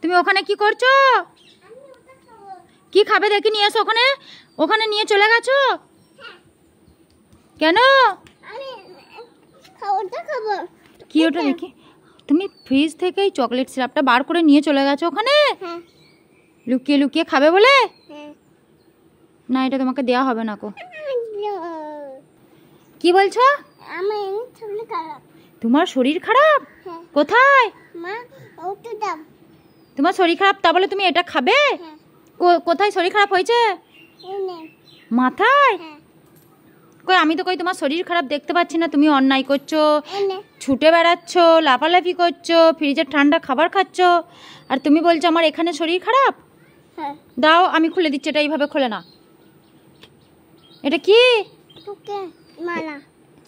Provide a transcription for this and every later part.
তুমি ওখানে কি করছো? কি খাবে দেখি, নিয়ে এসো। ওখানে ওখানে নিয়ে চলে গেছো কেন? কি ওটা দেখি? তুমি ফ্রিজ থেকে এই চকলেট সিরাপটা বার করে নিয়ে চলে গেছো ওখানে, লুকিয়ে লুকিয়ে খাবে বলে? না, এটা তোমাকে দেয়া হবে না। কি বলছো? তোমার শরীর খারাপ? কোথায়? তোমার শরীর খারাপ, তা বলে তুমি এটা খাবে? কোথায় শরীর খারাপ হয়েছে? মাথায়? কই, আমি তো কই তোমার শরীর খারাপ দেখতে পাচ্ছি না। তুমি অন্যায় করছো, ছুটে বেড়াচ্ছ, লাফালাফি করছো, ফ্রিজের ঠান্ডা খাবার খাচ্ছ, আর তুমি বলছো আমার এখানে শরীর খারাপ। দাও, আমি খুলে দিচ্ছি। এটা এইভাবে খোলে না। এটা কি?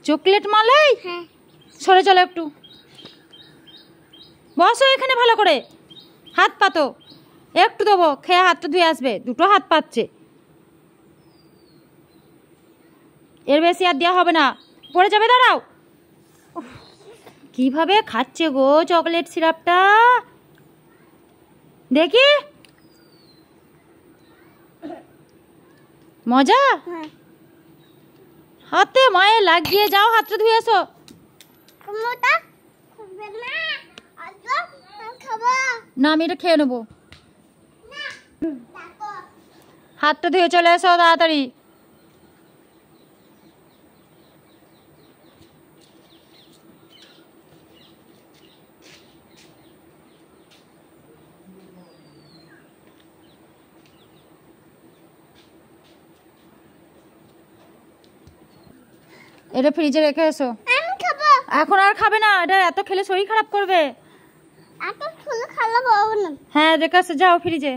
চকলেট মালাই? সরে চলো একটু, বসো এখানে ভালো করে, হাত পাতো। একটু দেবো, খেয়ে হাতটা ধুয়ে আসবে। দুটো হাত পাচ্ছে, এর বেশি আর দেওয়া হবে না, পড়ে যাবে। দাঁড়াও। কিভাবে খাচ্ছে গো চকলেট সিরাপটা, দেখি। মজা? হাতে মায়ে লাগিয়ে যাও, হাতটা ধুয়ে এসো। না, আমি এটা খেয়ে নেবো। হাতটা ধুয়ে চলে এসো তাড়াতাড়ি। এটা ফ্রিজে রেখে এসো। এখন আর খাবে না, এটা এত খেলে শরীর খারাপ করবে। হ্যাঁ, রেখে এসো, যাও ফ্রিজে।